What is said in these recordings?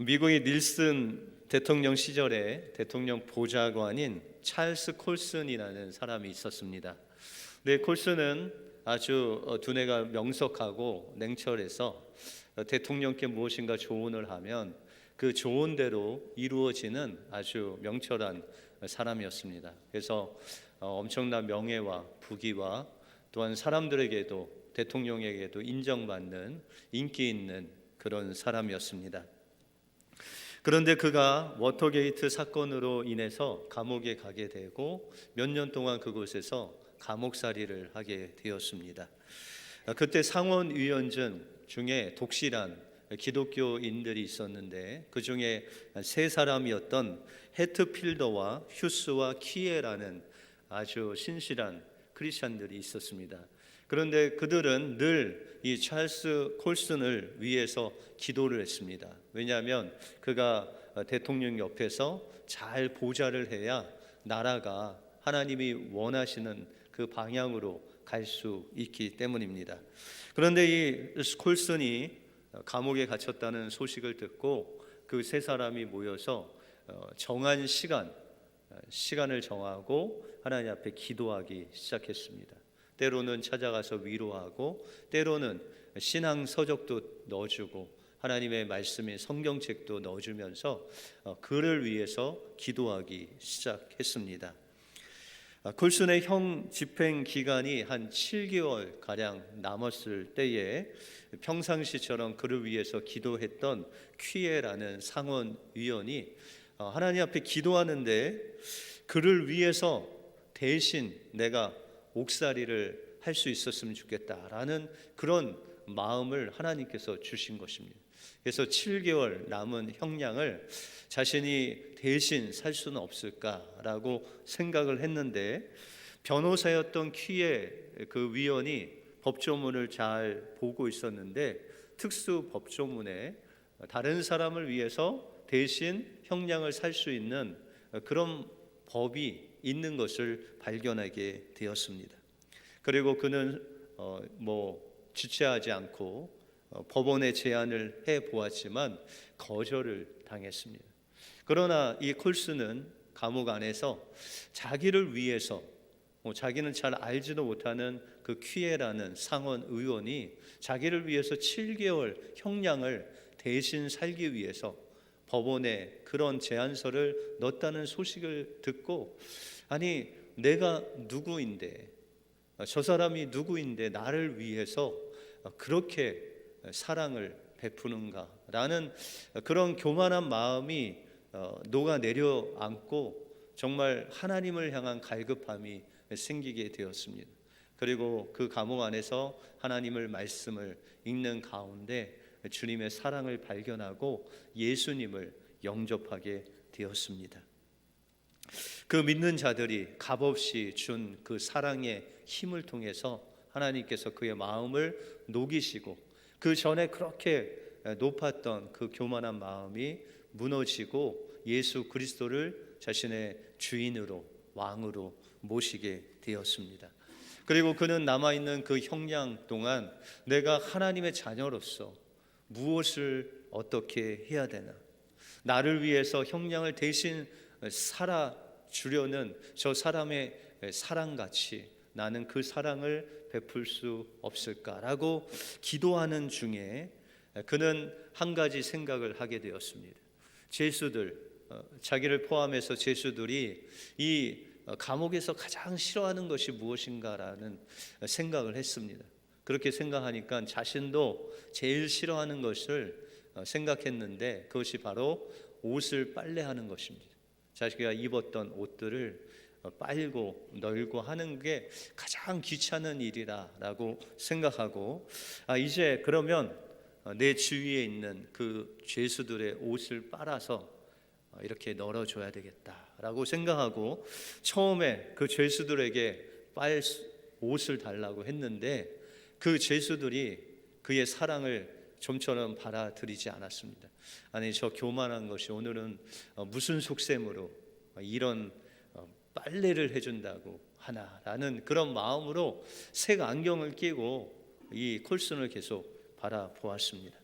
미국의 닐슨 대통령 시절에 대통령 보좌관인 찰스 콜슨이라는 사람이 있었습니다. 네, 콜슨은 아주 두뇌가 명석하고 냉철해서 대통령께 무엇인가 조언을 하면 그 조언대로 이루어지는 아주 명철한 사람이었습니다. 그래서 엄청난 명예와 부귀와 또한 사람들에게도 대통령에게도 인정받는 인기 있는 그런 사람이었습니다. 그런데 그가 워터게이트 사건으로 인해서 감옥에 가게 되고 몇 년 동안 그곳에서 감옥살이를 하게 되었습니다. 그때 상원의원진 중에 독실한 기독교인들이 있었는데 그 중에 세 사람이었던 해트필더와 휴스와 키에라는 아주 신실한 크리스찬들이 있었습니다. 그런데 그들은 늘 이 찰스 콜슨을 위해서 기도를 했습니다. 왜냐하면 그가 대통령 옆에서 잘 보좌를 해야 나라가 하나님이 원하시는 그 방향으로 갈 수 있기 때문입니다. 그런데 이 콜슨이 감옥에 갇혔다는 소식을 듣고 그 세 사람이 모여서 정한 시간을 정하고 하나님 앞에 기도하기 시작했습니다. 때로는 찾아가서 위로하고 때로는 신앙 서적도 넣어주고 하나님의 말씀인 성경책도 넣어주면서 그를 위해서 기도하기 시작했습니다. 콜슨의 형 집행 기간이 한 7개월 가량 남았을 때에 평상시처럼 그를 위해서 기도했던 퀴에라는 상원의원이 하나님 앞에 기도하는데 그를 위해서 대신 내가 옥살이를 할 수 있었으면 좋겠다라는 그런 마음을 하나님께서 주신 것입니다. 그래서 7개월 남은 형량을 자신이 대신 살 수는 없을까라고 생각을 했는데 변호사였던 퀴의 그 위원이 법조문을 잘 보고 있었는데 특수 법조문에 다른 사람을 위해서 대신 형량을 살 수 있는 그런 법이 있는 것을 발견하게 되었습니다. 그리고 그는 주체하지 않고 법원에 제안을 해 보았지만 거절을 당했습니다. 그러나 이 콜슨은 감옥 안에서 자기를 위해서 자기는 잘 알지도 못하는 그 퀴에라는 상원 의원이 자기를 위해서 7개월 형량을 대신 살기 위해서 법원에 그런 제안서를 넣었다는 소식을 듣고 아니 내가 누구인데 저 사람이 누구인데 나를 위해서 그렇게 사랑을 베푸는가라는 그런 교만한 마음이 녹아 내려앉고 정말 하나님을 향한 갈급함이 생기게 되었습니다. 그리고 그 감옥 안에서 하나님을 말씀을 읽는 가운데 주님의 사랑을 발견하고 예수님을 영접하게 되었습니다. 그 믿는 자들이 값없이 준 그 사랑의 힘을 통해서 하나님께서 그의 마음을 녹이시고 그 전에 그렇게 높았던 그 교만한 마음이 무너지고 예수 그리스도를 자신의 주인으로 왕으로 모시게 되었습니다. 그리고 그는 남아있는 그 형량 동안 내가 하나님의 자녀로서 무엇을 어떻게 해야 되나, 나를 위해서 형량을 대신 살아주려는 저 사람의 사랑같이 나는 그 사랑을 베풀 수 없을까라고 기도하는 중에 그는 한 가지 생각을 하게 되었습니다. 죄수들, 자기를 포함해서 죄수들이 이 감옥에서 가장 싫어하는 것이 무엇인가라는 생각을 했습니다. 그렇게 생각하니까 자신도 제일 싫어하는 것을 생각했는데 그것이 바로 옷을 빨래하는 것입니다. 자기가 입었던 옷들을 빨고 널고 하는 게 가장 귀찮은 일이라고 생각하고 이제 그러면 내 주위에 있는 그 죄수들의 옷을 빨아서 이렇게 널어줘야 되겠다라고 생각하고 처음에 그 죄수들에게 빨 옷을 달라고 했는데 그 죄수들이 그의 사랑을 좀처럼 받아들이지 않았습니다. 아니 저 교만한 것이 오늘은 무슨 속셈으로 이런 빨래를 해준다고 하나라는 그런 마음으로 색 안경을 끼고 이 콜슨을 계속 바라보았습니다.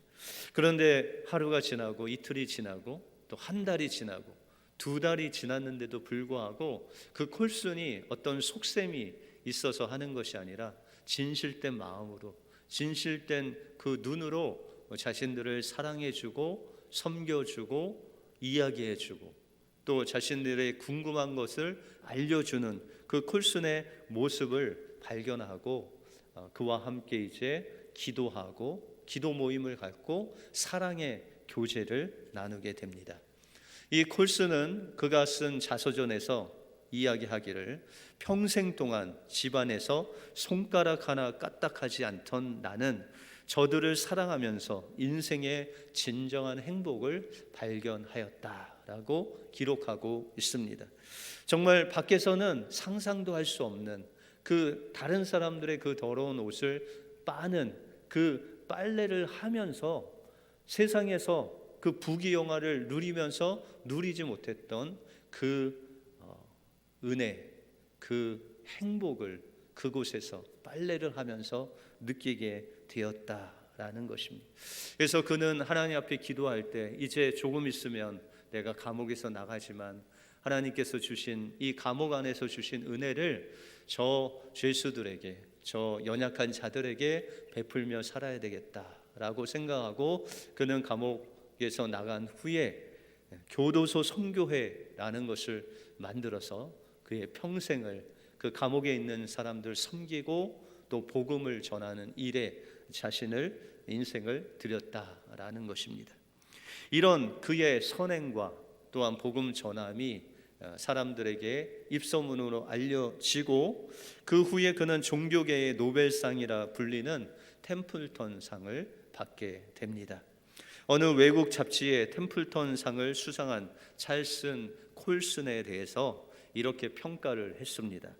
그런데 하루가 지나고 이틀이 지나고 또 한 달이 지나고 두 달이 지났는데도 불구하고 그 콜순이 어떤 속셈이 있어서 하는 것이 아니라 진실된 마음으로, 진실된 그 눈으로 자신들을 사랑해주고 섬겨주고 이야기해주고 또 자신들의 궁금한 것을 알려주는 그 콜순의 모습을 발견하고 그와 함께 이제 기도하고 기도 모임을 갖고 사랑의 교제를 나누게 됩니다. 이 콜스는 그가 쓴 자서전에서 이야기하기를 평생 동안 집안에서 손가락 하나 까딱하지 않던 나는 저들을 사랑하면서 인생의 진정한 행복을 발견하였다라고 기록하고 있습니다. 정말 밖에서는 상상도 할 수 없는 그 다른 사람들의 그 더러운 옷을 빠는 그 빨래를 하면서 세상에서 그 부귀영화를 누리면서 누리지 못했던 그 은혜, 그 행복을 그곳에서 빨래를 하면서 느끼게 되었다라는 것입니다. 그래서 그는 하나님 앞에 기도할 때 이제 조금 있으면 내가 감옥에서 나가지만 하나님께서 주신 이 감옥 안에서 주신 은혜를 저 죄수들에게, 저 연약한 자들에게 베풀며 살아야 되겠다라고 생각하고 그는 감옥에서 나간 후에 교도소 선교회라는 것을 만들어서 그의 평생을 그 감옥에 있는 사람들 섬기고 또 복음을 전하는 일에 자신을 인생을 들였다라는 것입니다. 이런 그의 선행과 또한 복음 전함이 사람들에게 입소문으로 알려지고 그 후에 그는 종교계의 노벨상이라 불리는 템플턴상을 받게 됩니다. 어느 외국 잡지에 템플턴상을 수상한 찰슨 콜슨에 대해서 이렇게 평가를 했습니다.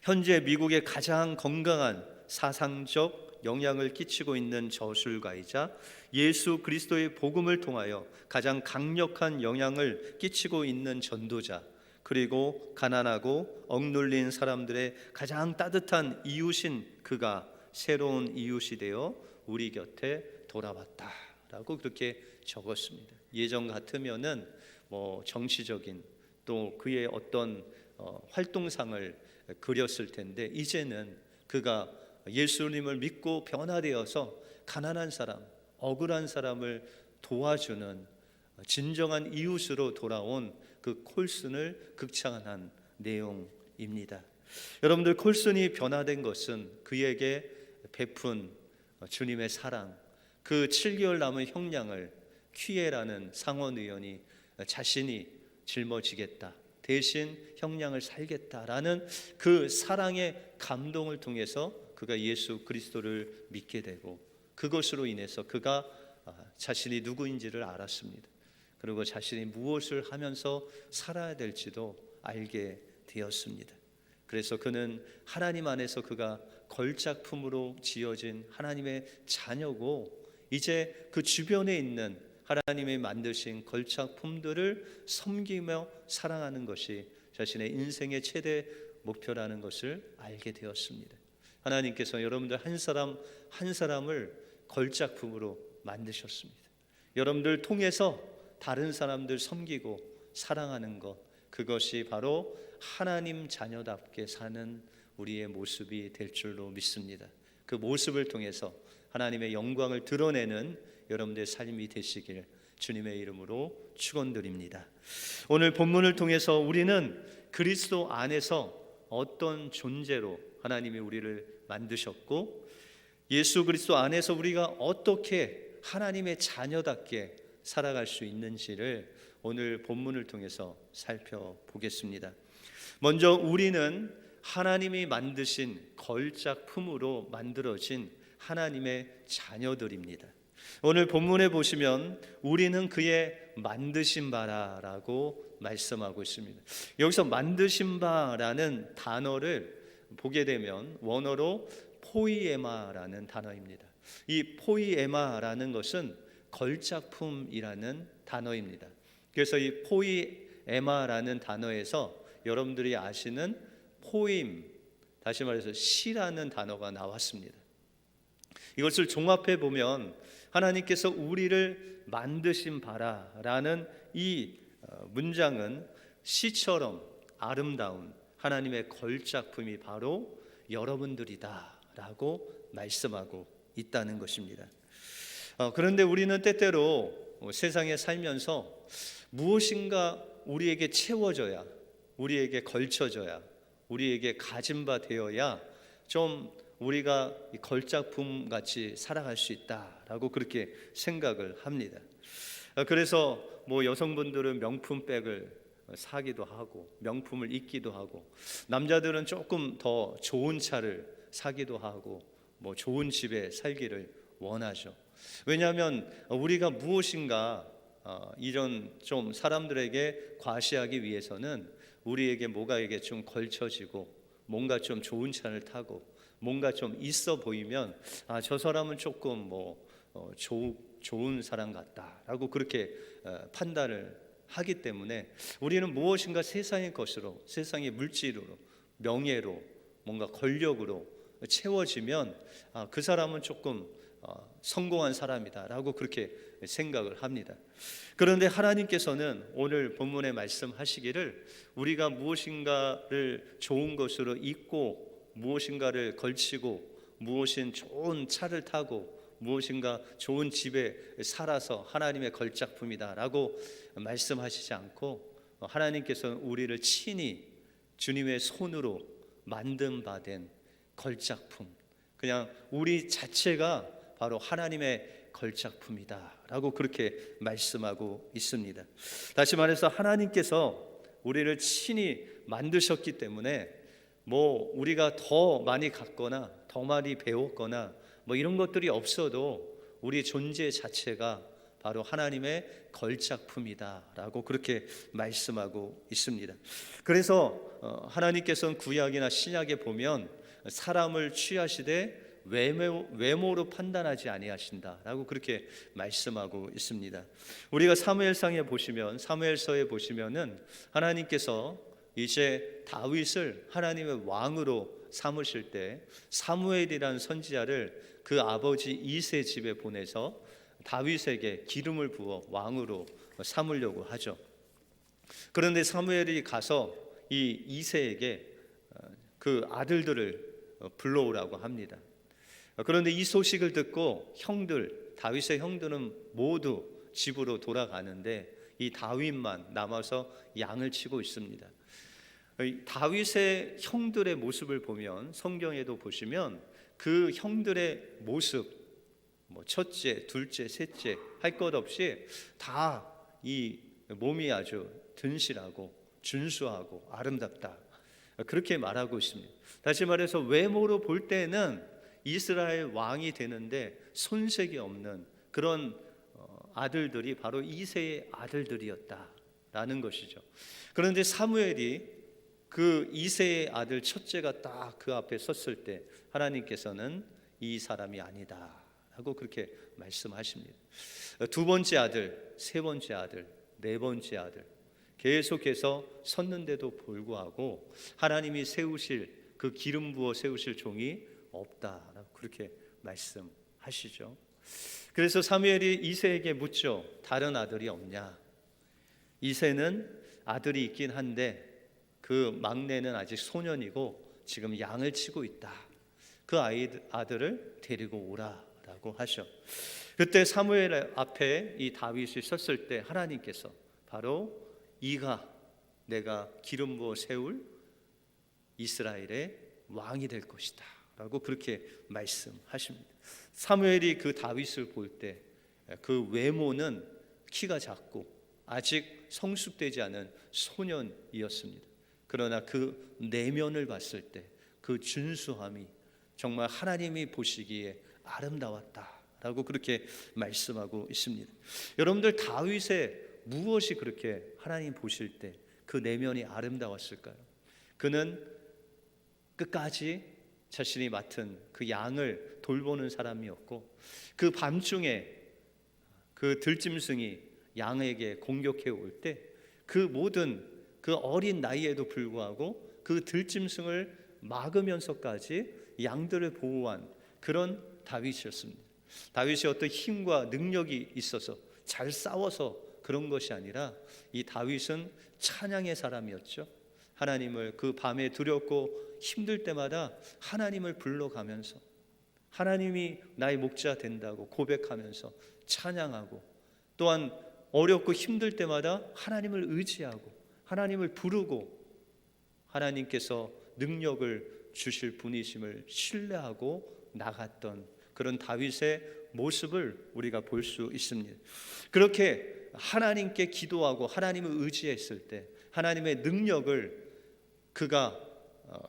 현재 미국의 가장 건강한 사상적 영향을 끼치고 있는 저술가이자 예수 그리스도의 복음을 통하여 가장 강력한 영향을 끼치고 있는 전도자, 그리고 가난하고 억눌린 사람들의 가장 따뜻한 이웃인 그가 새로운 이웃이 되어 우리 곁에 돌아왔다라고 그렇게 적었습니다. 예전 같으면은 정치적인 또 그의 어떤 활동상을 그렸을 텐데 이제는 그가 예수님을 믿고 변화되어서 가난한 사람, 억울한 사람을 도와주는 진정한 이웃으로 돌아온 그 콜슨을 극찬한 내용입니다. 여러분들, 콜슨이 변화된 것은 그에게 베푼 주님의 사랑, 그 7개월 남은 형량을 퀴에라는 상원의원이 자신이 짊어지겠다, 대신 형량을 살겠다라는 그 사랑의 감동을 통해서 그가 예수 그리스도를 믿게 되고 그것으로 인해서 그가 자신이 누구인지를 알았습니다. 그리고 자신이 무엇을 하면서 살아야 될지도 알게 되었습니다. 그래서 그는 하나님 안에서 그가 걸작품으로 지어진 하나님의 자녀고 이제 그 주변에 있는 하나님이 만드신 걸작품들을 섬기며 사랑하는 것이 자신의 인생의 최대 목표라는 것을 알게 되었습니다. 하나님께서 여러분들 한 사람 한 사람을 걸작품으로 만드셨습니다. 여러분들 통해서 다른 사람들 섬기고 사랑하는 것, 그것이 바로 하나님 자녀답게 사는 우리의 모습이 될 줄로 믿습니다. 그 모습을 통해서 하나님의 영광을 드러내는 여러분들의 삶이 되시길 주님의 이름으로 축원드립니다. 오늘 본문을 통해서 우리는 그리스도 안에서 어떤 존재로 하나님이 우리를 만드셨고 예수 그리스도 안에서 우리가 어떻게 하나님의 자녀답게 살아갈 수 있는지를 오늘 본문을 통해서 살펴보겠습니다. 먼저 우리는 하나님이 만드신 걸작품으로 만들어진 하나님의 자녀들입니다. 오늘 본문에 보시면 우리는 그의 만드신 바라라고 말씀하고 있습니다. 여기서 만드신 바라는 단어를 보게 되면 원어로 포이에마라는 단어입니다. 이 포이에마라는 것은 걸작품이라는 단어입니다. 그래서 이 포이에마라는 단어에서 여러분들이 아시는 포임, 다시 말해서 시라는 단어가 나왔습니다. 이것을 종합해 보면 하나님께서 우리를 만드신 바라라는 이 문장은 시처럼 아름다운 하나님의 걸작품이 바로 여러분들이다라고 말씀하고 있다는 것입니다. 그런데 우리는 때때로 세상에 살면서 무엇인가 우리에게 채워져야, 우리에게 걸쳐져야, 우리에게 가진 바 되어야 좀 우리가 걸작품 같이 살아갈 수 있다라고 그렇게 생각을 합니다. 그래서 여성분들은 명품백을 사기도 하고 명품을 입기도 하고, 남자들은 조금 더 좋은 차를 사기도 하고 좋은 집에 살기를 원하죠. 왜냐하면 우리가 무엇인가 이런 좀 사람들에게 과시하기 위해서는 우리에게 뭐가 이게 좀 걸쳐지고 뭔가 좀 좋은 차를 타고 뭔가 좀 있어 보이면 저 사람은 조금 좋은 사람 같다라고 그렇게 판단을 하기 때문에 우리는 무엇인가 세상의 것으로, 세상의 물질로, 명예로, 뭔가 권력으로 채워지면 그 사람은 조금 성공한 사람이다라고 그렇게 생각을 합니다. 그런데 하나님께서는 오늘 본문에 말씀하시기를 우리가 무엇인가를 좋은 것으로 입고 무엇인가를 걸치고 무엇인 좋은 차를 타고 무엇인가 좋은 집에 살아서 하나님의 걸작품이다라고 말씀하시지 않고, 하나님께서는 우리를 친히 주님의 손으로 만든 바 된 걸작품, 그냥 우리 자체가 바로 하나님의 걸작품이다라고 그렇게 말씀하고 있습니다. 다시 말해서 하나님께서 우리를 친히 만드셨기 때문에 우리가 더 많이 갖거나 더 많이 배웠거나 이런 것들이 없어도 우리 존재 자체가 바로 하나님의 걸작품이다라고 그렇게 말씀하고 있습니다. 그래서 하나님께서는 구약이나 신약에 보면 사람을 취하시되 외모로 판단하지 아니하신다라고 그렇게 말씀하고 있습니다. 우리가 사무엘상에 보시면, 사무엘서에 보시면은 하나님께서 이제 다윗을 하나님의 왕으로 삼으실 때 사무엘이라는 선지자를 그 아버지 이세 집에 보내서 다윗에게 기름을 부어 왕으로 삼으려고 하죠. 그런데 사무엘이 가서 이 이세에게 그 아들들을 불러오라고 합니다. 그런데 이 소식을 듣고 다윗의 형들은 모두 집으로 돌아가는데 이 다윗만 남아서 양을 치고 있습니다. 다윗의 형들의 모습을 보면, 성경에도 보시면 그 형들의 모습, 첫째, 둘째, 셋째 할 것 없이 다 이 몸이 아주 든실하고 준수하고 아름답다, 그렇게 말하고 있습니다. 다시 말해서 외모로 볼 때는 이스라엘 왕이 되는데 손색이 없는 그런 아들들이 바로 이새의 아들들이었다라는 것이죠. 그런데 사무엘이 그 이새의 아들 첫째가 딱 그 앞에 섰을 때 하나님께서는 이 사람이 아니다 하고 그렇게 말씀하십니다. 두 번째 아들, 세 번째 아들, 네 번째 아들 계속해서 섰는데도 불구하고 하나님이 세우실, 그 기름 부어 세우실 종이 없다라고 그렇게 말씀하시죠. 그래서 사무엘이 이새에게 묻죠. 다른 아들이 없냐? 이새는 아들이 있긴 한데 그 막내는 아직 소년이고 지금 양을 치고 있다. 그 아들을 데리고 오라라고 하셔. 그때 사무엘 앞에 이 다윗이 섰을 때 하나님께서 바로 이가 내가 기름 부어 세울 이스라엘의 왕이 될 것이다 라고 그렇게 말씀하십니다. 사무엘이 그 다윗을 볼 때 그 외모는 키가 작고 아직 성숙되지 않은 소년이었습니다. 그러나 그 내면을 봤을 때 그 준수함이 정말 하나님이 보시기에 아름다웠다라고 그렇게 말씀하고 있습니다. 여러분들, 다윗의 무엇이 그렇게 하나님 보실 때 그 내면이 아름다웠을까요? 그는 끝까지 자신이 맡은 그 양을 돌보는 사람이었고, 그 밤중에 그 들짐승이 양에게 공격해 올 때 그 모든 그 어린 나이에도 불구하고 그 들짐승을 막으면서까지 양들을 보호한 그런 다윗이었습니다. 다윗이 어떤 힘과 능력이 있어서 잘 싸워서 그런 것이 아니라 이 다윗은 찬양의 사람이었죠. 하나님을 그 밤에 두렵고 힘들 때마다 하나님을 불러가면서 하나님이 나의 목자 된다고 고백하면서 찬양하고, 또한 어렵고 힘들 때마다 하나님을 의지하고 하나님을 부르고 하나님께서 능력을 주실 분이심을 신뢰하고 나갔던 그런 다윗의 모습을 우리가 볼 수 있습니다. 그렇게 하나님께 기도하고 하나님을 의지했을 때 하나님의 능력을 그가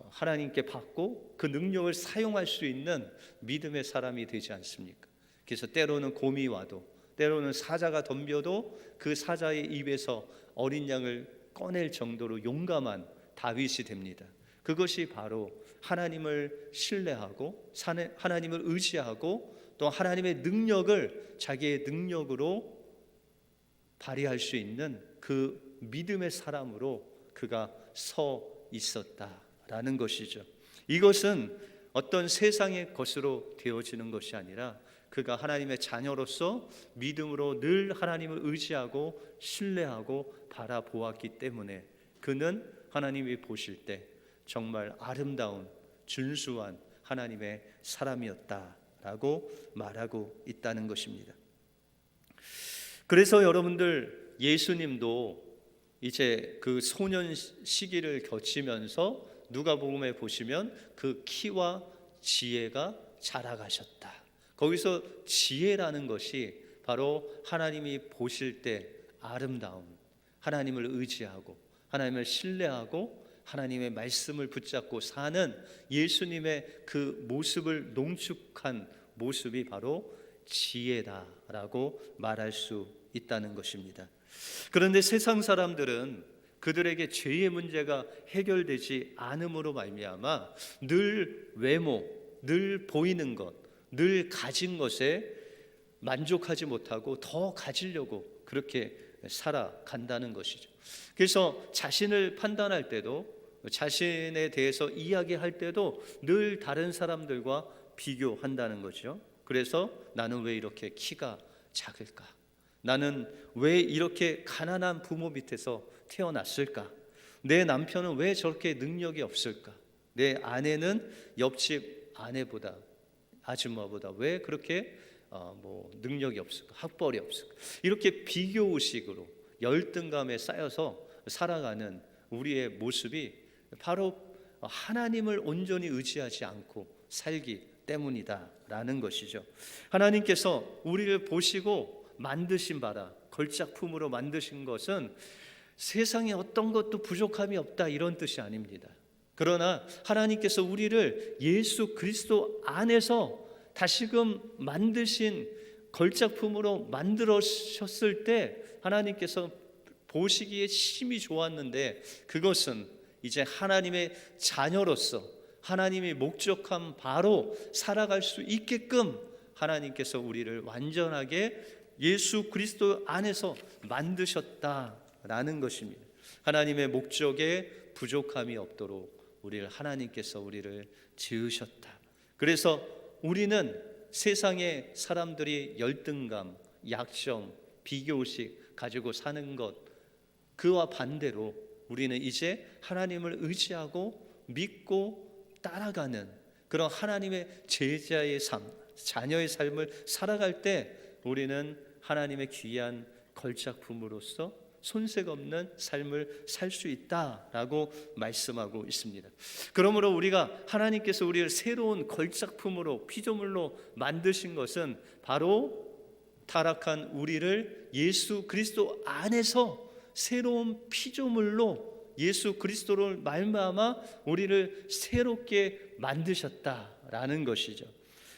하나님께 받고 그 능력을 사용할 수 있는 믿음의 사람이 되지 않습니까? 그래서 때로는 곰이 와도, 때로는 사자가 덤벼도 그 사자의 입에서 어린 양을 꺼낼 정도로 용감한 다윗이 됩니다. 그것이 바로 하나님을 신뢰하고 하나님을 의지하고 또 하나님의 능력을 자기의 능력으로 발휘할 수 있는 그 믿음의 사람으로 그가 서 있었다라는 것이죠. 이것은 어떤 세상의 것으로 되어지는 것이 아니라 그가 하나님의 자녀로서 믿음으로 늘 하나님을 의지하고 신뢰하고 바라보았기 때문에 그는 하나님이 보실 때 정말 아름다운 준수한 하나님의 사람이었다라고 말하고 있다는 것입니다. 그래서 여러분들, 예수님도 이제 그 소년 시기를 거치면서 누가복음에 보시면 그 키와 지혜가 자라가셨다. 거기서 지혜라는 것이 바로 하나님이 보실 때 아름다운, 하나님을 의지하고 하나님을 신뢰하고 하나님의 말씀을 붙잡고 사는 예수님의 그 모습을 농축한 모습이 바로 지혜다라고 말할 수 있다는 것입니다. 그런데 세상 사람들은 그들에게 죄의 문제가 해결되지 않음으로 말미암아 늘 외모, 늘 보이는 것, 늘 가진 것에 만족하지 못하고 더 가지려고 그렇게 살아간다는 것이죠. 그래서 자신을 판단할 때도, 자신에 대해서 이야기할 때도 늘 다른 사람들과 비교한다는 거죠. 그래서 나는 왜 이렇게 키가 작을까? 나는 왜 이렇게 가난한 부모 밑에서 태어났을까? 내 남편은 왜 저렇게 능력이 없을까? 내 아내는 옆집 아내보다, 아줌마보다 왜 그렇게 능력이 없을까? 학벌이 없을까? 이렇게 비교의식으로 열등감에 쌓여서 살아가는 우리의 모습이 바로 하나님을 온전히 의지하지 않고 살기 때문이다라는 것이죠. 하나님께서 우리를 보시고 만드신 바라, 걸작품으로 만드신 것은 세상에 어떤 것도 부족함이 없다 이런 뜻이 아닙니다. 그러나 하나님께서 우리를 예수 그리스도 안에서 다시금 만드신 걸작품으로 만들으셨을 때 하나님께서 보시기에 심히 좋았는데, 그것은 이제 하나님의 자녀로서 하나님이 목적한 바로 살아갈 수 있게끔 하나님께서 우리를 완전하게 예수 그리스도 안에서 만드셨다라는 것입니다. 하나님의 목적에 부족함이 없도록 하나님께서 우리를 지으셨다. 그래서 우리는 세상의 사람들이 열등감, 약점, 비교의식 가지고 사는 것, 그와 반대로 우리는 이제 하나님을 의지하고 믿고 따라가는 그런 하나님의 제자의 삶, 자녀의 삶을 살아갈 때 우리는 하나님의 귀한 걸작품으로서 손색 없는 삶을 살 수 있다라고 말씀하고 있습니다. 그러므로 우리가 하나님께서 우리를 새로운 걸작품으로, 피조물로 만드신 것은 바로 타락한 우리를 예수 그리스도 안에서 새로운 피조물로 예수 그리스도를 말미암아 우리를 새롭게 만드셨다라는 것이죠.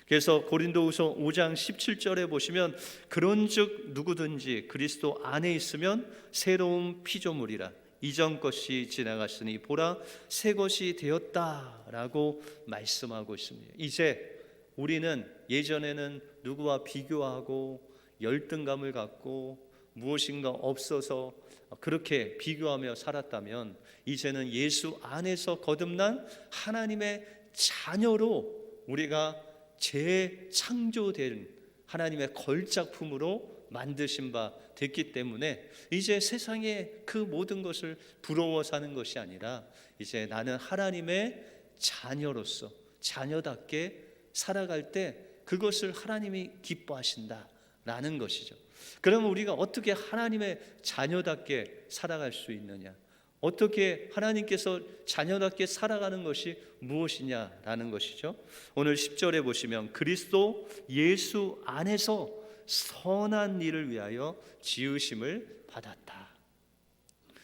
그래서 고린도후서 5장 17절에 보시면 그런즉 누구든지 그리스도 안에 있으면 새로운 피조물이라, 이전 것이 지나갔으니 보라 새 것이 되었다라고 말씀하고 있습니다. 이제 우리는 예전에는 누구와 비교하고 열등감을 갖고 무엇인가 없어서 그렇게 비교하며 살았다면, 이제는 예수 안에서 거듭난 하나님의 자녀로 우리가 재창조된 하나님의 걸작품으로 만드신 바 됐기 때문에 이제 세상의 그 모든 것을 부러워 사는 것이 아니라 이제 나는 하나님의 자녀로서 자녀답게 살아갈 때 그것을 하나님이 기뻐하신다라는 것이죠. 그러면 우리가 어떻게 하나님의 자녀답게 살아갈 수 있느냐? 어떻게 하나님께서 자녀답게 살아가는 것이 무엇이냐라는 것이죠. 오늘 10절에 보시면 그리스도 예수 안에서 선한 일을 위하여 지으심을 받았다.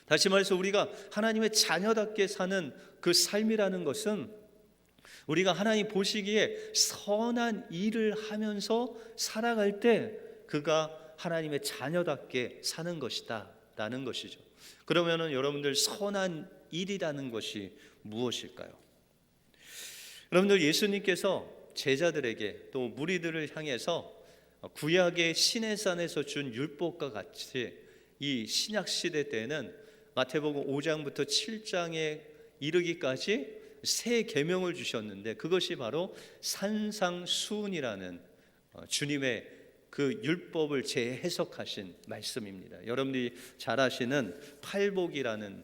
다시 말해서 우리가 하나님의 자녀답게 사는 그 삶이라는 것은 우리가 하나님 보시기에 선한 일을 하면서 살아갈 때 그가 하나님의 자녀답게 사는 것이다 라는 것이죠. 그러면은 여러분들 선한 일이라는 것이 무엇일까요? 여러분들 예수님께서 제자들에게 또 무리들을 향해서 구약의 시내산에서 준 율법과 같이 이 신약 시대 때는 마태복음 5장부터 7장에 이르기까지 새 계명을 주셨는데 그것이 바로 산상수훈이라는 주님의 그 율법을 재해석하신 말씀입니다. 여러분들이 잘 아시는 팔복이라는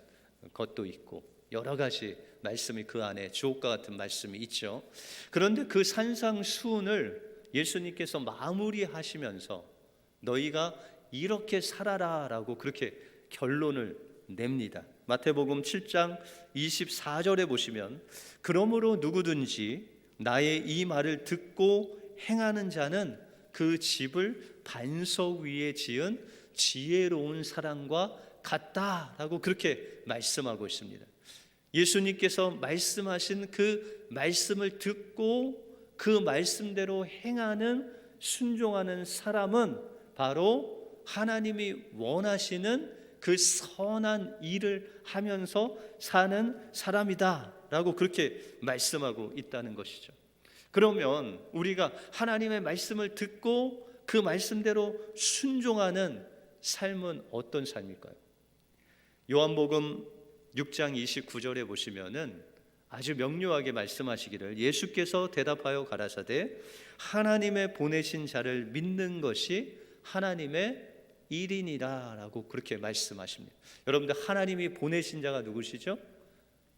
것도 있고 여러 가지 말씀이 그 안에 주옥과 같은 말씀이 있죠. 그런데 그 산상수훈을 예수님께서 마무리하시면서 너희가 이렇게 살아라라고 그렇게 결론을 냅니다. 마태복음 7장 24절에 보시면 그러므로 누구든지 나의 이 말을 듣고 행하는 자는 그 집을 반석 위에 지은 지혜로운 사람과 같다라고 그렇게 말씀하고 있습니다. 예수님께서 말씀하신 그 말씀을 듣고 그 말씀대로 행하는 순종하는 사람은 바로 하나님이 원하시는 그 선한 일을 하면서 사는 사람이다라고 그렇게 말씀하고 있다는 것이죠. 그러면 우리가 하나님의 말씀을 듣고 그 말씀대로 순종하는 삶은 어떤 삶일까요? 요한복음 6장 29절에 보시면은 아주 명료하게 말씀하시기를 예수께서 대답하여 가라사대 하나님의 보내신 자를 믿는 것이 하나님의 일이니라 라고 그렇게 말씀하십니다. 여러분들 하나님이 보내신 자가 누구시죠?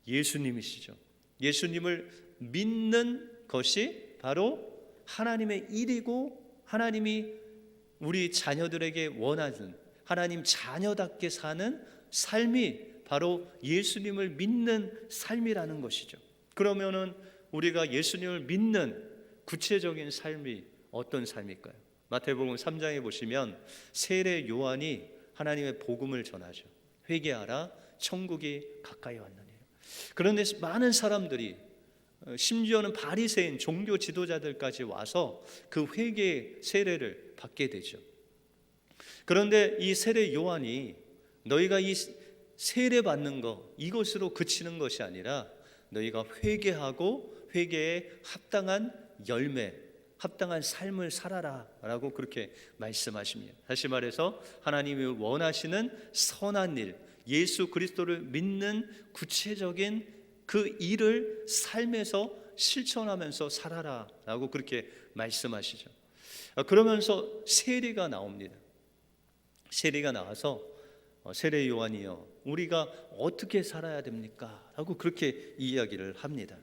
예수님이시죠. 예수님을 믿는 것이 바로 하나님의 일이고 하나님이 우리 자녀들에게 원하는 하나님 자녀답게 사는 삶이 바로 예수님을 믿는 삶이라는 것이죠. 그러면은 우리가 예수님을 믿는 구체적인 삶이 어떤 삶일까요? 마태복음 3장에 보시면 세례 요한이 하나님의 복음을 전하죠. 회개하라 천국이 가까이 왔느니라. 그런데 많은 사람들이 심지어는 바리새인 종교 지도자들까지 와서 그 회개 세례를 받게 되죠. 그런데 이 세례 요한이 너희가 이 세례 받는 거 이것으로 그치는 것이 아니라 너희가 회개하고 회개에 합당한 열매 합당한 삶을 살아라 라고 그렇게 말씀하십니다. 다시 말해서 하나님이 원하시는 선한 일 예수 그리스도를 믿는 구체적인 그 일을 삶에서 실천하면서 살아라 라고 그렇게 말씀하시죠. 그러면서 세례가 나옵니다. 세례가 나와서 세례 요한이요 우리가 어떻게 살아야 됩니까? 라고 그렇게 이야기를 합니다.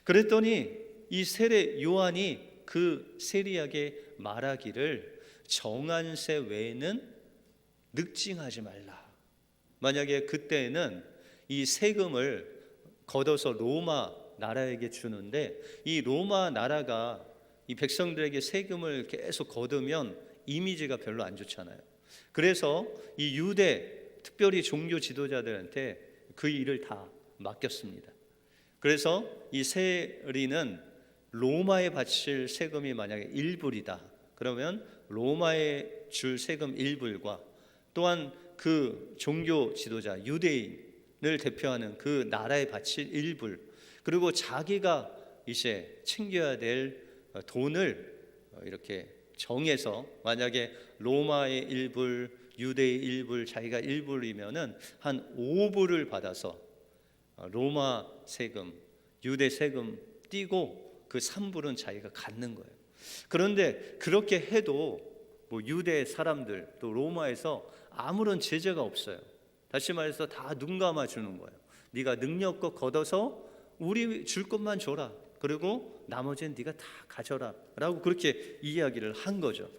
그랬더니 이 세례 요한이 그 세리에게 말하기를 정한세 외에는 늑증하지 말라. 만약에 그때는 이 세금을 걷어서 로마 나라에게 주는데 이 로마 나라가 이 백성들에게 세금을 계속 걷으면 이미지가 별로 안 좋잖아요. 그래서 이 유대 특별히 종교 지도자들한테 그 일을 다 맡겼습니다. 그래서 이 세리는 로마에 바칠 세금이 만약에 1불이다. 그러면 로마에 줄 세금 1불과 또한 그 종교 지도자 유대인을 대표하는 그 나라에 바칠 1불 그리고 자기가 이제 챙겨야 될 돈을 이렇게 정해서 만약에 로마의 1불, 유대의 1불, 자기가 1불이면은 한 5불을 받아서 로마 세금, 유대 세금 띄고 그 산불은 자기가 갖는 거예요. 그런데 그렇게 해도 뭐 유대 사람들 또 로마에서 아무런 제재가 없어요. 다시 말해서 다 눈 감아 주는 거예요. 네가 능력껏 걷어서 우리 줄 것만 줘라. 그리고 나머지는 네가 다 가져라 라고 그렇게 이야기를 한 거죠.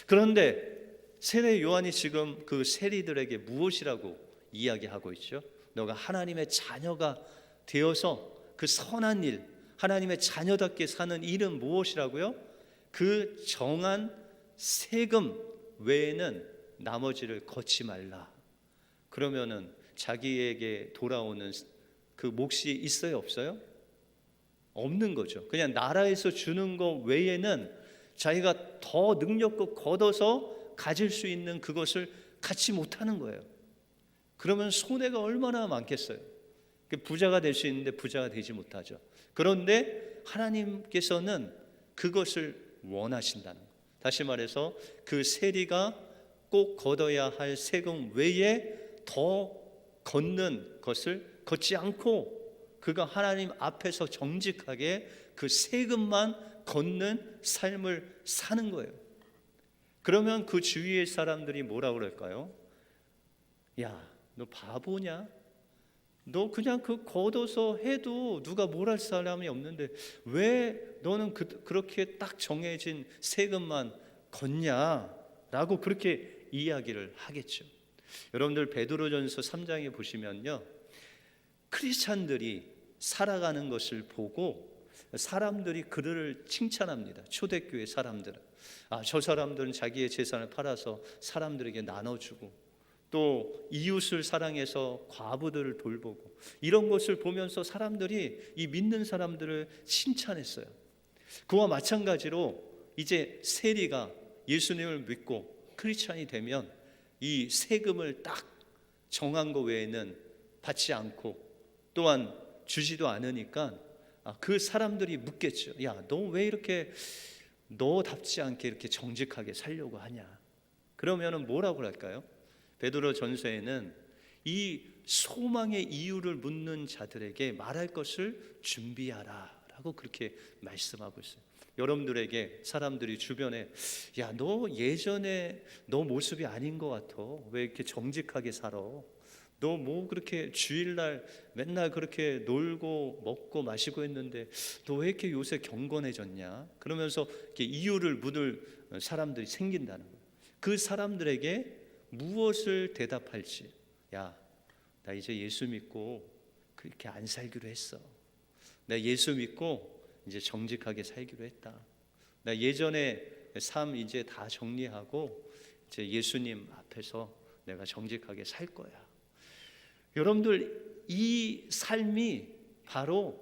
그런데 세례 요한이 지금 그 세리들에게 무엇이라고 이야기하고 있죠? 너가 하나님의 자녀가 되어서 그 선한 일, 하나님의 자녀답게 사는 일은 무엇이라고요? 그 정한 세금 외에는 나머지를 걷지 말라. 그러면은 자기에게 돌아오는 그 몫이 있어요, 없어요? 없는 거죠. 그냥 나라에서 주는 것 외에는 자기가 더 능력껏 걷어서 가질 수 있는 그것을 갖지 못하는 거예요. 그러면 손해가 얼마나 많겠어요. 부자가 될 수 있는데 부자가 되지 못하죠. 그런데 하나님께서는 그것을 원하신다는 거예요. 다시 말해서 그 세리가 꼭 걷어야 할 세금 외에 더 걷는 것을 걷지 않고 그가 하나님 앞에서 정직하게 그 세금만 걷는 삶을 사는 거예요. 그러면 그 주위의 사람들이 뭐라 그럴까요? 야, 너 바보냐? 너 그냥 그 걷어서 해도 누가 뭘 할 사람이 없는데 왜 너는 그렇게 딱 정해진 세금만 걷냐? 라고 그렇게 이야기를 하겠죠. 여러분들 베드로전서 3장에 보시면요, 크리스찬들이 살아가는 것을 보고 사람들이 그를 칭찬합니다. 초대교회 사람들은 저 사람들은 자기의 재산을 팔아서 사람들에게 나눠주고 또 이웃을 사랑해서 과부들을 돌보고 이런 것을 보면서 사람들이 이 믿는 사람들을 칭찬했어요. 그와 마찬가지로 이제 세리가 예수님을 믿고 크리스찬이 되면 이 세금을 딱 정한 것 외에는 받지 않고 또한 주지도 않으니까 그 사람들이 묻겠죠. 야, 너 왜 이렇게 너답지 않게 이렇게 정직하게 살려고 하냐? 그러면은 뭐라고 할까요? 베드로 전서에는 이 소망의 이유를 묻는 자들에게 말할 것을 준비하라 라고 그렇게 말씀하고 있어요. 여러분들에게 사람들이 주변에 야, 너 예전에 너 모습이 아닌 것 같아. 왜 이렇게 정직하게 살아? 너 뭐 그렇게 주일날 맨날 그렇게 놀고 먹고 마시고 했는데 너 왜 이렇게 요새 경건해졌냐? 그러면서 이렇게 이유를 묻을 사람들이 생긴다는 거예요. 그 사람들에게 무엇을 대답할지. 야, 나 이제 예수 믿고 그렇게 안 살기로 했어. 나 예수 믿고 이제 정직하게 살기로 했다. 나 예전에 삶 이제 다 정리하고 이제 예수님 앞에서 내가 정직하게 살 거야. 여러분들 이 삶이 바로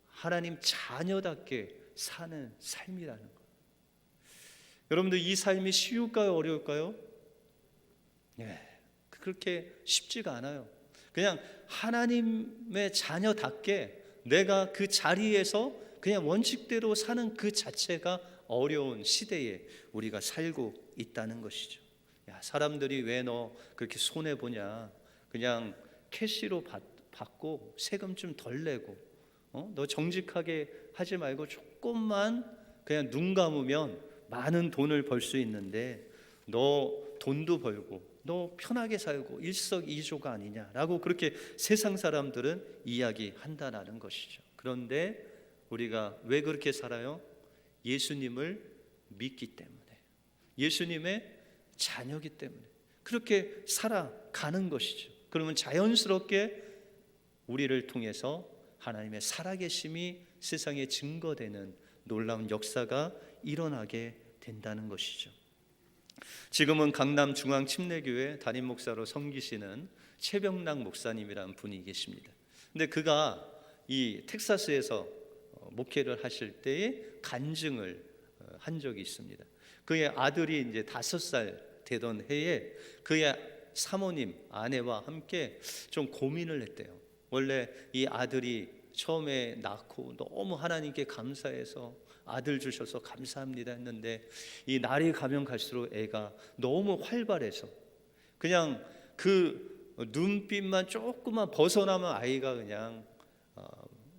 하나님 자녀답게 사는 삶이라는 거예요. 여러분들 이 삶이 쉬울까요? 어려울까요? 네, 그렇게 쉽지가 않아요. 그냥 하나님의 자녀답게 내가 그 자리에서 그냥 원칙대로 사는 그 자체가 어려운 시대에 우리가 살고 있다는 것이죠. 야, 사람들이 왜 너 그렇게 손해보냐? 그냥 캐시로 받고 세금 좀 덜 내고 너 정직하게 하지 말고 조금만 그냥 눈 감으면 많은 돈을 벌 수 있는데 너 돈도 벌고 너 편하게 살고 일석이조가 아니냐라고 그렇게 세상 사람들은 이야기한다는 것이죠. 그런데 우리가 왜 그렇게 살아요? 예수님을 믿기 때문에, 예수님의 자녀이기 때문에 그렇게 살아가는 것이죠. 그러면 자연스럽게 우리를 통해서 하나님의 살아계심이 세상에 증거되는 놀라운 역사가 일어나게 된다는 것이죠. 지금은 강남 중앙침례교회 담임 목사로 섬기시는 최병락 목사님이라는 분이 계십니다. 근데 그가 이 텍사스에서 목회를 하실 때에 간증을 한 적이 있습니다. 그의 아들이 이제 5살 되던 해에 그의 사모님, 아내와 함께 좀 고민을 했대요. 원래 이 아들이 처음에 낳고 너무 하나님께 감사해서 아들 주셔서 감사합니다 했는데 이 날이 가면 갈수록 애가 너무 활발해서 그냥 그 눈빛만 조금만 벗어나면 아이가 그냥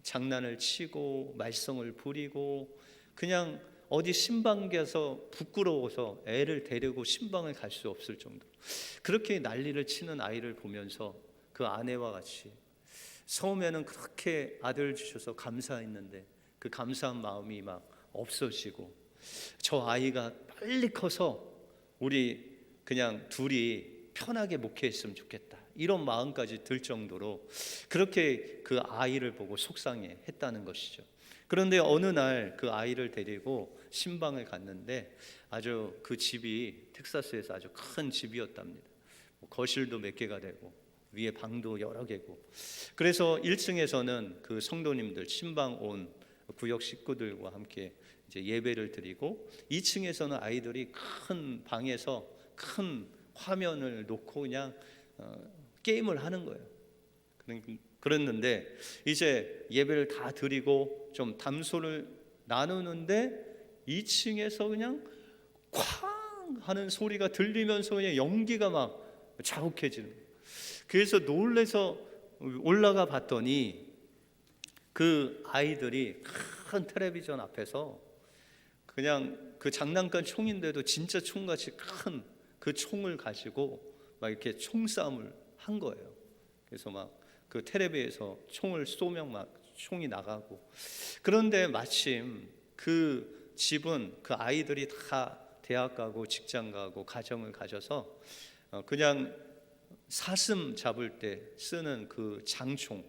장난을 치고 말썽을 부리고 그냥 어디 신방 가서 부끄러워서 애를 데리고 신방을 갈 수 없을 정도로 그렇게 난리를 치는 아이를 보면서 그 아내와 같이 처음에는 그렇게 아들 주셔서 감사했는데 그 감사한 마음이 막 없어지고 저 아이가 빨리 커서 우리 그냥 둘이 편하게 목회했으면 좋겠다 이런 마음까지 들 정도로 그렇게 그 아이를 보고 속상해 했다는 것이죠. 그런데 어느 날 그 아이를 데리고 신방을 갔는데 아주 그 집이 텍사스에서 아주 큰 집이었답니다. 거실도 몇 개가 되고 위에 방도 여러 개고 그래서 1층에서는 그 성도님들 신방 온 구역 식구들과 함께 이제 예배를 드리고 2층에서는 아이들이 큰 방에서 큰 화면을 놓고 그냥 게임을 하는 거예요. 그랬는데 이제 예배를 다 드리고 좀 담소를 나누는데 2층에서 그냥 쾅 하는 소리가 들리면서 그냥 연기가 막 자욱해지는 거예요. 그래서 놀래서 올라가 봤더니 그 아이들이 큰 텔레비전 앞에서 그냥 그 장난감 총인데도 진짜 총같이 큰 그 총을 가지고 막 이렇게 총싸움을 한 거예요. 그래서 막 그 텔레비에서 총을 쏘면 막 총이 나가고 그런데 마침 그 집은 그 아이들이 다 대학 가고 직장 가고 가정을 가져서 그냥 사슴 잡을 때 쓰는 그 장총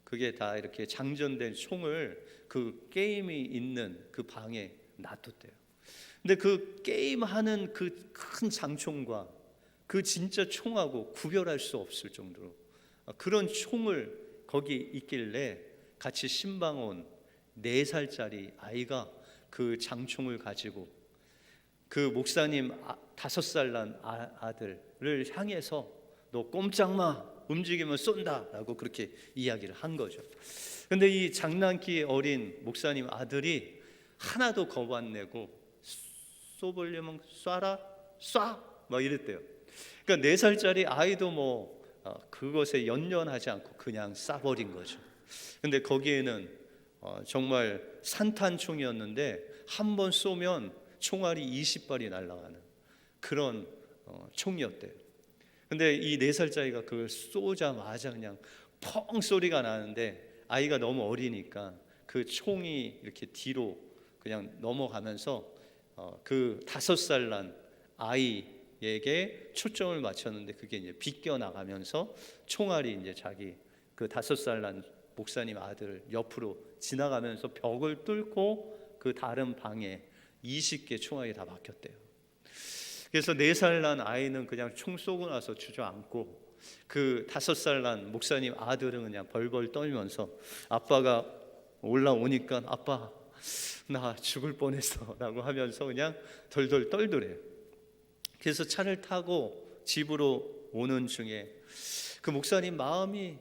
그게 다 이렇게 장전된 총을 그 게임이 있는 그 방에 놔뒀대요. 근데 그 게임하는 그 큰 장총과 그 진짜 총하고 구별할 수 없을 정도로 그런 총을 거기 있길래 같이 신방 온 4살짜리 아이가 그 장총을 가지고 그 목사님 5살 난 아들을 향해서 너 꼼짝마 움직이면 쏜다라고 그렇게 이야기를 한 거죠. 근데 이 장난기 어린 목사님 아들이 하나도 겁 안 내고 쏘보려면 쏴라 쏴 막 이랬대요. 그러니까 4살짜리 아이도 뭐 그것에 연연하지 않고 그냥 쏴버린 거죠. 근데 거기에는 정말 산탄총이었는데 한 번 쏘면 총알이 20발이 날아가는 그런 총이었대요. 근데 이 4살짜리가 그걸 쏘자마자 그냥 펑 소리가 나는데 아이가 너무 어리니까 그 총이 이렇게 뒤로 그냥 넘어가면서 그 5살 난 아이에게 초점을 맞췄는데 그게 이제 비껴 나가면서 총알이 이제 자기 그 5살 난 목사님 아들 옆으로 지나가면서 벽을 뚫고 그 다른 방에 20개 총알이 다 막혔대요. 그래서 4살 난 아이는 그냥 총 쏘고 나서 주저앉고 그 5살 난 목사님 아들은 그냥 벌벌 떨면서 아빠가 올라오니까 아빠 나 죽을 뻔했어 라고 하면서 그냥 덜덜 떨더래요. 그래서 차를 타고 집으로 오는 중에 그 목사님 마음이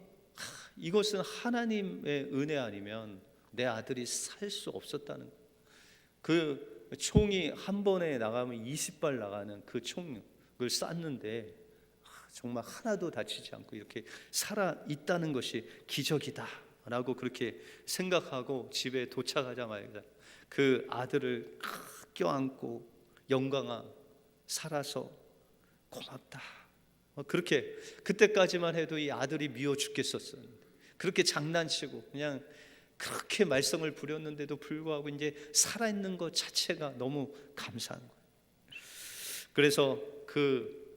이것은 하나님의 은혜 아니면 내 아들이 살 수 없었다는 거예요. 그 총이 한 번에 나가면 20발 나가는 그 총을 쐈는데 정말 하나도 다치지 않고 이렇게 살아 있다는 것이 기적이다 라고 그렇게 생각하고 집에 도착하자마자 그 아들을 껴안고 영광아 살아서 고맙다 그렇게 그때까지만 해도 이 아들이 미워 죽겠었어요. 그렇게 장난치고 그냥 그렇게 말썽을 부렸는데도 불구하고 이제 살아있는 것 자체가 너무 감사한 거예요. 그래서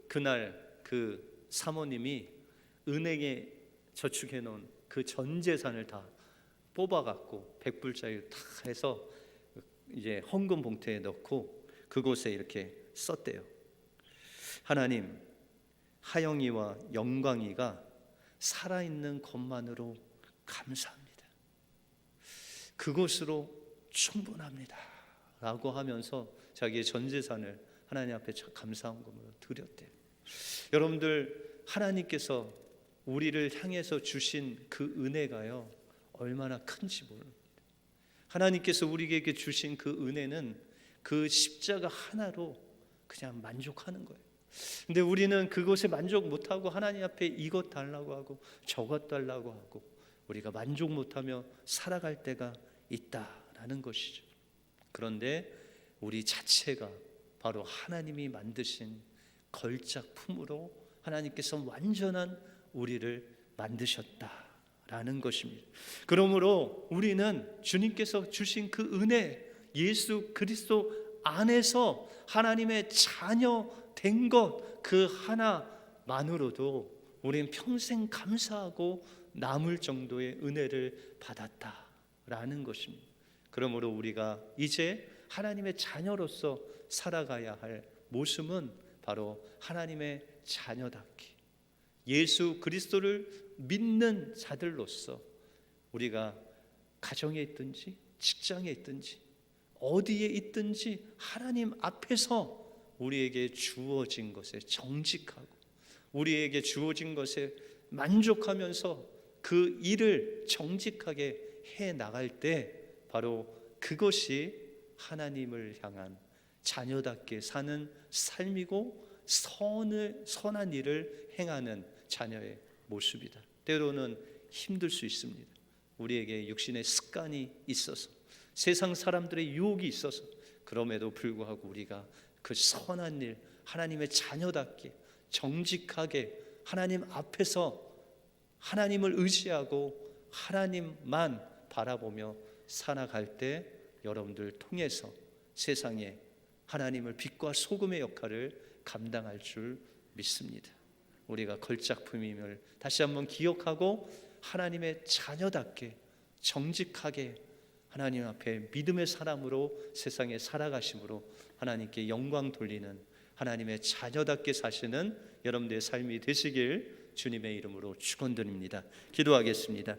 그날 그 사모님이 은행에 저축해 놓은 그 전 재산을 다 뽑아갖고 100불짜리를 다 해서 이제 헌금 봉투에 넣고 그곳에 이렇게 썼대요. 하나님, 하영이와 영광이가 살아있는 것만으로 감사합니다. 그것으로 충분합니다 라고 하면서 자기의 전 재산을 하나님 앞에 감사헌금으로 드렸대요. 여러분들, 하나님께서 우리를 향해서 주신 그 은혜가요 얼마나 큰지 모릅니다. 하나님께서 우리에게 주신 그 은혜는 그 십자가 하나로 그냥 만족하는 거예요. 근데 우리는 그것에 만족 못하고 하나님 앞에 이것 달라고 하고 저것 달라고 하고 우리가 만족 못하며 살아갈 때가 있다라는 것이죠. 그런데 우리 자체가 바로 하나님이 만드신 걸작품으로 하나님께서 완전한 우리를 만드셨다라는 것입니다. 그러므로 우리는 주님께서 주신 그 은혜, 예수 그리스도 안에서 하나님의 자녀 된 것 그 하나만으로도 우리는 평생 감사하고 남을 정도의 은혜를 받았다라는 것입니다. 그러므로 우리가 이제 하나님의 자녀로서 살아가야 할 모습은 바로 하나님의 자녀답게 예수 그리스도를 믿는 자들로서 우리가 가정에 있든지 직장에 있든지 어디에 있든지 하나님 앞에서 우리에게 주어진 것에 정직하고 우리에게 주어진 것에 만족하면서 그 일을 정직하게 해 나갈 때 바로 그것이 하나님을 향한 자녀답게 사는 삶이고 선한 일을 행하는 자녀의 모습이다. 때로는 힘들 수 있습니다. 우리에게 육신의 습관이 있어서 세상 사람들의 유혹이 있어서 그럼에도 불구하고 우리가 그 선한 일 하나님의 자녀답게 정직하게 하나님 앞에서 하나님을 의지하고 하나님만 바라보며 살아갈 때 여러분들 통해서 세상에 하나님을 빛과 소금의 역할을 감당할 줄 믿습니다. 우리가 걸작품임을 다시 한번 기억하고 하나님의 자녀답게 정직하게 하나님 앞에 믿음의 사람으로 세상에 살아가심으로 하나님께 영광 돌리는 하나님의 자녀답게 사시는 여러분들의 삶이 되시길 주님의 이름으로 축원드립니다. 기도하겠습니다.